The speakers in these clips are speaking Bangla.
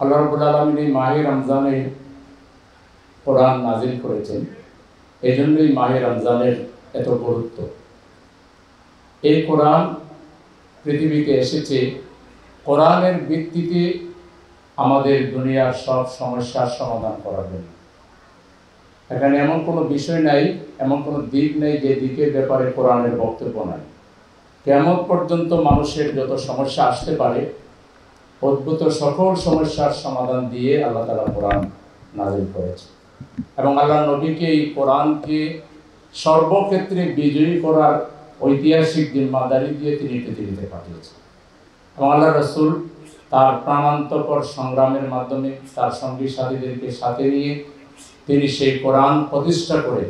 আল্লাহ রাব্বুল আলামিন এই মাহে রমজানে কোরআন নাজিল করেছেন। এই জন্যই মাহে রমজানের এত গুরুত্ব। এই কোরআন পৃথিবীতে এসেছে কোরআনের ভিত্তিতে আমাদের দুনিয়ার সব সমস্যার সমাধান করার জন্য। এখানে এমন কোনো বিষয় নাই, এমন কোনো দিক নেই যে দিকের ব্যাপারে কোরআনের বক্তব্য নাই। কিয়ামত পর্যন্ত মানুষের যত সমস্যা আসতে পারে, অদ্ভুত সকল সমস্যার সমাধান দিয়ে আল্লাহ তাআলা কোরআন নাজিল করেছে এবং আল্লাহ নবীকে এই কোরআনকে সর্বক্ষেত্রে বিজয়ী করার ঐতিহাসিক জিম্মাদারি দিয়ে তিনি পৃথিবীতে পাঠিয়েছেন। এবং আল্লাহ রাসূল তার প্রাণান্তকর সংগ্রামের মাধ্যমে তার সঙ্গী সাথীদেরকে সাথে নিয়ে তিনি সেই কোরআন প্রতিষ্ঠা করে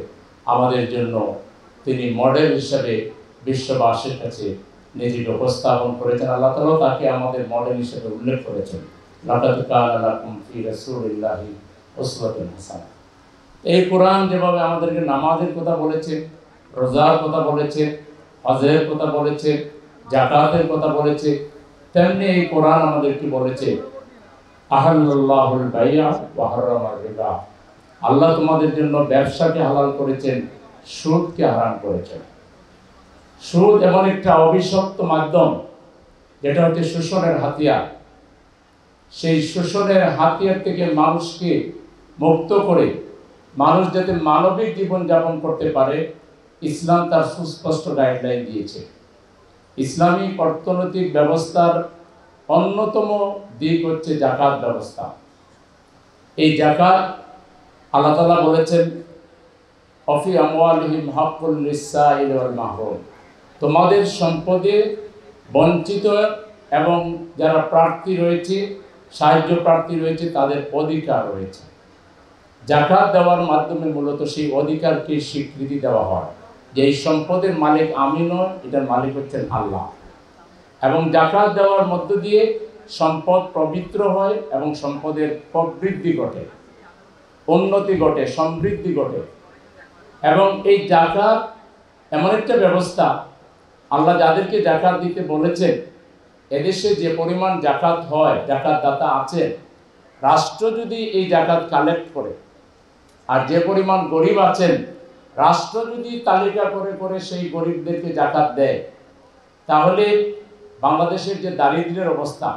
আমাদের জন্য তিনি মডেল হিসেবে বিশ্ববাসীর কাছে নিজেকে উপস্থাপন করেছেন। আল্লাহ তাআলা তাকে আমাদের মডেল হিসেবে উল্লেখ করেছেন, লাকাদ কানা লাকুম ফি রাসূলিল্লাহি উসওয়াতুন হাসানাহ। এই কোরআন যেভাবে আমাদেরকে নামাজের কথা বলেছে, রোজার কথা বলেছে, হজের কথা বলেছে, যাকাতের কথা বলেছে, তেমনি এই কোরআন আমাদেরকে বলেছে আহাল্লাল্লাহুল বাই'a ওয়া হারামার রিবা। আল্লাহ তোমাদের জন্য ব্যবসাকে হালাল করেছেন, সুদকে হারাম করেছেন। সুদ এমন একটা অভিশপ্ত মাধ্যম যেটা হচ্ছে শোষণের হাতিয়ার। সেই শোষণের হাতিয়ার থেকে মানুষকে মুক্ত করে মানুষ যাতে মানবিক জীবন যাপন করতে পারে, ইসলাম তার সুস্পষ্ট গাইডলাইন দিয়েছে। ইসলামী অর্থনৈতিক ব্যবস্থার অন্যতম দিক হচ্ছে যাকাত ব্যবস্থা। এই যাকাত আল্লাহ তাআলা বলেছেন অফি আমওয়ালিহিম হাক্কুল লিসসাইল ওয়াল মাহরুম। তোমাদের সম্পদে বঞ্চিত এবং যারা প্রার্থী রয়েছে, সাহায্য প্রার্থী রয়েছে, তাদের অধিকার রয়েছে। যাকাত দেওয়ার মাধ্যমে মূলত সেই অধিকারকে স্বীকৃতি দেওয়া হয় যে এই সম্পদের মালিক আমি নয়, এটার মালিক হচ্ছেন আল্লাহ। এবং যাকাত দেওয়ার মধ্য দিয়ে সম্পদ পবিত্র হয় এবং সম্পদের প্রবৃদ্ধি ঘটে, উন্নতি ঘটে, সমৃদ্ধি ঘটে। এবং এই যাকাত এমন একটা ব্যবস্থা, আল্লাহ যাদেরকে যাকাত দিতে বলেছেন, এদেশে যে পরিমাণ যাকাত হয়, যাকাত দাতা আছেন, রাষ্ট্র যদি এই যাকাত কালেক্ট করে, আর যে পরিমাণ গরিব আছেন, রাষ্ট্র যদি তালিকা করে করে সেই গরিবদেরকে যাকাত দেয়, তাহলে বাংলাদেশের যে দারিদ্র্যের অবস্থা,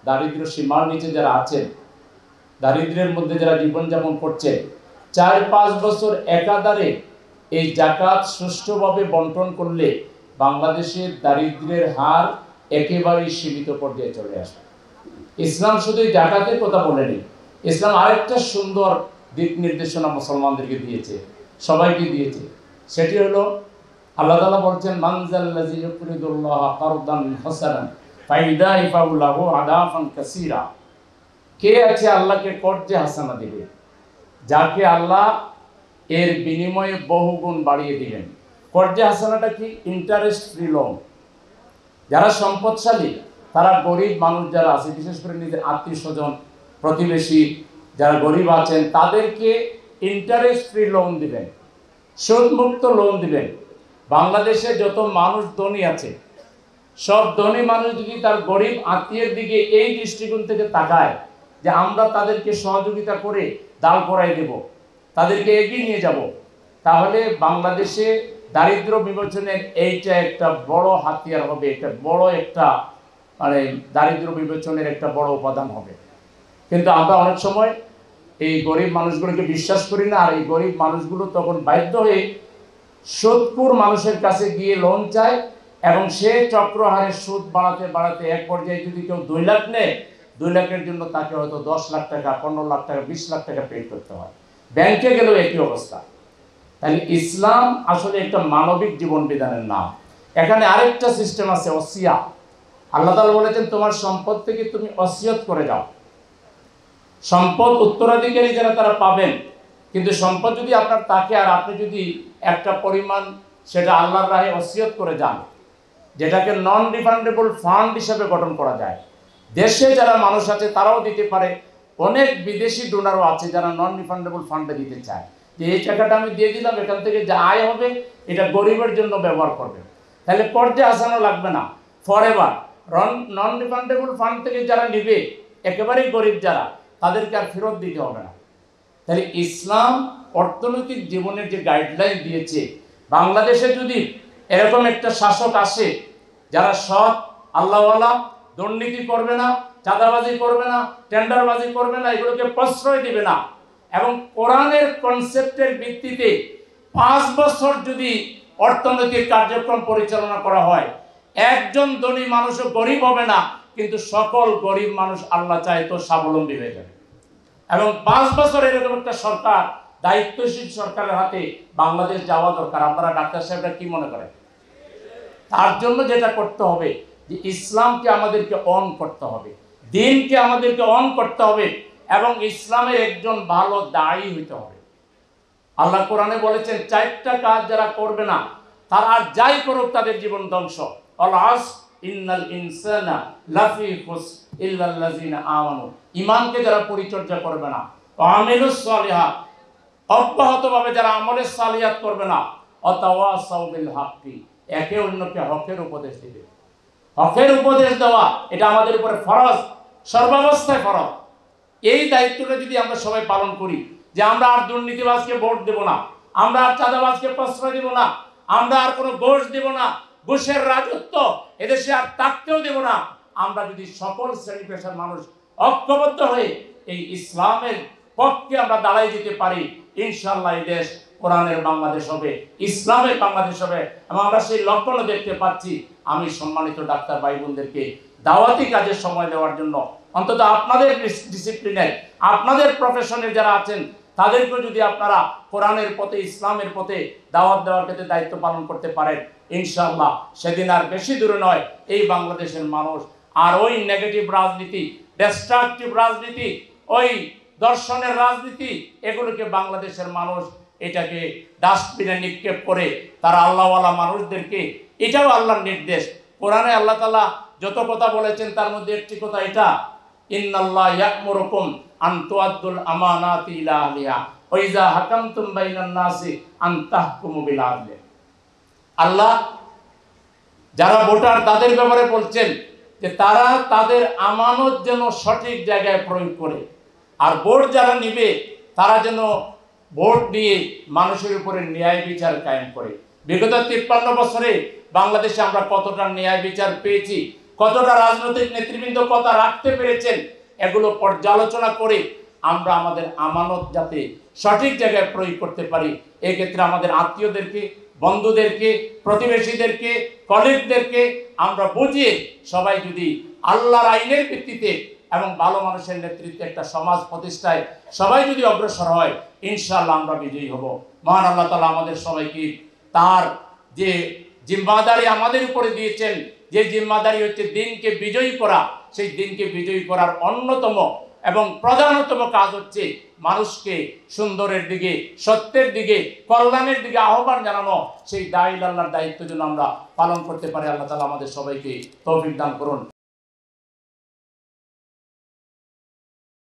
দারিদ্র্য সীমার নিচে যারা আছেন, দারিদ্র্যের মধ্যে যারা জীবনযাপন করছে, 4-5 বছর একাধারে এই যাকাত সুষ্ঠুভাবে বন্টন করলে বাংলাদেশের দারিদ্র্যের হার একেবারেই সীমিত পর্যায়ে চলে আসে। ইসলাম শুধু যাকাতের কথা বলেনি, ইসলাম আরেকটা সুন্দর দিক নির্দেশনা মুসলমানদেরকে দিয়েছে, সবাইকে দিয়েছে। সেটি হলো আল্লাহ তাআলা বলছেন মানজাল্লাযী ইউকরিদুল্লাহা কারদান হাসানান ফায়ুদাইফাহু লাহু আদাফান কাসীরা। কে আছে আল্লাহকে কর্জে হাসানা দিবে, যাকে আল্লাহ এর বিনিময়ে বহুগুণ বাড়িয়ে দিবেন। কর্জে হাসানাটা কি? Interest free loan. যারা সম্পদশালী, তারা গরিব মানুষ যারা আছে, বিশেষ করে নিজের আত্মীয় স্বজন, প্রতিবেশী যারা গরিব আছেন, তাদেরকে ইন্টারেস্ট ফ্রি লোন দিবেন, সুদমুক্ত লোন দিবেন। বাংলাদেশে যত মানুষ ধনী আছে, সব ধনী মানুষ যদি তার গরিব আত্মীয়ের দিকে এই দৃষ্টিকোণ থেকে তাকায় যে আমরা তাদেরকে সহযোগিতা করে দাঁড় করাই দেব, তাদেরকে এগিয়ে নিয়ে যাব, তাহলে বাংলাদেশে দারিদ্র্য বিমোচনের এইটা একটা বড় হাতিয়ার হবে, একটা বড় একটা দারিদ্র্য বিমোচনের একটা বড় উপাদান হবে। কিন্তু আমরা অনেক সময় এই গরিব মানুষগুলোকে বিশ্বাস করি না, আর এই গরিব মানুষগুলো তখন বাধ্য হয়ে সুদখোর মানুষের কাছে গিয়ে লোন চায় এবং সে চক্রহারে সুদ বাড়াতে বাড়াতে এক পর্যায়ে যদি কেউ 2 লাখ নেয়, 2 লাখের জন্য তাকে হয়তো 10 লাখ টাকা, 15 লাখ টাকা, 20 লাখ টাকা পে করতে হয়। ব্যাংকে গেলেও একই অবস্থা। তাহলে ইসলাম আসলে একটা মানবিক জীবন বিধানের নাম। এখানে আরেকটা সিস্টেম আছে, ওসিয়া। আল্লাহ তাআলা বলেছেন তোমার সম্পদ থেকে তুমি ওসিয়ত করে যাও। সম্পদ উত্তরাধিকারী যারা তারা পাবেন, কিন্তু সম্পদ যদি আপনার থাকে আর আপনি যদি একটা পরিমাণ সেটা আল্লাহর রাহে ওসিয়ত করে যান, যেটাকে নন রিফান্ডেবল ফান্ড হিসেবে গঠন করা যায়। দেশে যারা মানুষ আছে তারাও দিতে পারে, অনেক বিদেশি ডোনারও আছে যারা নন রিফান্ডেবল ফান্ডে দিতে চায়, যে এই টাকাটা আমি দিয়ে দিলাম, এখান থেকে যা আয় হবে এটা গরিবের জন্য ব্যবহার করবে। তাহলে কর্জে হাসানো লাগবে না, ফরএভার। নন রিফান্ডেবল ফান্ড থেকে যারা নেবে, একেবারেই গরিব যারা, তাদেরকে আর ফেরত দিতে হবে না। তাহলে ইসলাম অর্থনৈতিক জীবনের যে গাইডলাইন দিয়েছে, বাংলাদেশে যদি এরকম একটা শাসক আসে যারা সৎ, আল্লাহওয়ালা, দুর্নীতি করবে না, চাঁদাবাজি করবে না, টেন্ডারবাজি করবে না, এগুলোকে প্রশ্রয় দিবে না, এবং কোরআনের কনসেপ্টের ভিত্তিতে 5 বছর যদি অর্থনৈতিক কার্যক্রম পরিচালনা করা হয়, একজন ধনী মানুষও গরিব হবে না, কিন্তু সকল গরিব মানুষ আল্লাহ চায় তো স্বাবলম্বী হয়ে যাবে। এবং 5 বছর এরকম একটা সরকার, দায়িত্বশীল সরকারের হাতে বাংলাদেশ যাওয়া দরকার। আপনারা ডাক্তার সাহেবরা কি মনে করেন? তার জন্য যেটা করতে হবে যে ইসলামকে আমাদেরকে অন করতে হবে, দিনকে আমাদেরকে অন করতে হবে, এবং ইসলামের একজন ভালো দায়ী হইতে হবে। আল্লাহ কোরআনে বলেছেন 4টা কাজ যারা করবে না, তারা আর যাই করুক তাদের জীবন ধ্বংস। আল আস ইন্নাল ইনসানা লাফি খুসর ইল্লাল্লাযিনা আমানু, ঈমানকে যারা পরিচর্যা করবে না, আমিলুস সালিহাত, অব্যাহতভাবে যারা আমলে সালিহাত করবে না, অতাওয়াসাউ বিল হাক্কি, একে অন্যকে হকের উপদেশ দিবে। হকের উপদেশ দেওয়া এটা আমাদের উপরে ফরজ, সর্বাবস্থায় ফরজ। এই দায়িত্বটা যদি আমরা সবাই পালন করি, যে আমরা আর দুর্নীতিবাজকে ভোট দেব না, আমরা আর চাঁদাবাজকে প্রশ্রয় দেব না, আমরা আর কোনো ঘোষ দেব না, ঘুষের রাজত্ব এদেশে আর থাকতেও দেব না, আমরা যদি সকল শ্রেণী পেশার মানুষ ঐক্যবদ্ধ হয়ে এই ইসলামের পক্ষে আমরা দাঁড়াই যেতে পারি, ইনশাআল্লাহ এই দেশ কোরআনের বাংলাদেশ হবে, ইসলামের বাংলাদেশ হবে, এবং আমরা সেই লক্ষণও দেখতে পাচ্ছি। আমি সম্মানিত ডাক্তার ভাই বোনদেরকে দাওয়াতি কাজে সময় দেওয়ার জন্য, অন্তত আপনাদের ডিসিপ্লিনের, আপনাদের প্রফেশনের যারা আছেন, তাদেরকেও যদি আপনারা কোরআনের পথে, ইসলামের পথে দাওয়াত দেওয়ার ক্ষেত্রে দায়িত্ব পালন করতে পারেন, ইনশাআল্লাহ সেদিন আর বেশি দূরে নয়, এই বাংলাদেশের মানুষ আর ওই নেগেটিভ রাজনীতি, ডিস্ট্রাকটিভ রাজনীতি, ওই দর্শনের রাজনীতি, এগুলোকে বাংলাদেশের মানুষ এটাকে ডাস্টবিনে নিক্ষেপ করে তারা আল্লাহওয়ালা মানুষদেরকে, এটাও আল্লাহর নির্দেশ। কোরআনে আল্লাহ তাআলা যত কথা বলেছেন তার মধ্যে একটি কথা এটা, ইন্নাল্লাহ ইয়া'মুরুকুম আন তুআদ্দুল আমানাতি ইলা আহলিহা ওয়া ইযা হাকামতুম বাইনান নাসি আন তাহকুমু বিল আদল। আল্লাহ যারা ভোটার তাদের ব্যাপারে বলছেন যে তারা তাদের আমানত যেন সঠিক জায়গায় প্রয়োগ করে, আর ভোট যারা নিবে তারা যেন ভোট দিয়ে মানুষের উপরে ন্যায় বিচার কায়েম করে। বিগত 53 বছরে বাংলাদেশে আমরা কতটা ন্যায় বিচার পেয়েছি, কতটা রাজনৈতিক নেতৃবৃন্দ কথা রাখতে পেরেছেন, এগুলো পর্যালোচনা করে আমরা আমাদের আমানত যাতে সঠিক জায়গায় প্রয়োগ করতে পারি, এক্ষেত্রে আমাদের আত্মীয়দেরকে, বন্ধুদেরকে, প্রতিবেশীদেরকে, কলিগদেরকে আমরা বুঝিয়ে সবাই যদি আল্লাহর আইনের ভিত্তিতে এবং ভালো মানুষের নেতৃত্বে একটা সমাজ প্রতিষ্ঠায় সবাই যদি অগ্রসর হয়, ইনশাআল্লাহ আমরা বিজয়ী হব। মহান আল্লাহ তাআলা আমাদের সবাইকে তার যে জিম্মাদারি আমাদের উপরে দিয়েছেন, যে জিম্মাদারি হচ্ছে দিনকে বিজয়ী করা, সেই দিনকে বিজয়ী করার অন্যতম এবং প্রধানতম কাজ হচ্ছে মানুষকে সুন্দরের দিকে, সত্যের দিকে, কল্যাণের দিকে আহ্বান জানানো। সেই দায়িত্ব আল্লাহর দায়িত্ব যেন আমরা পালন করতে পারি। আল্লাহ তাআলা আমাদের সবাইকে তৌফিক দান করুন।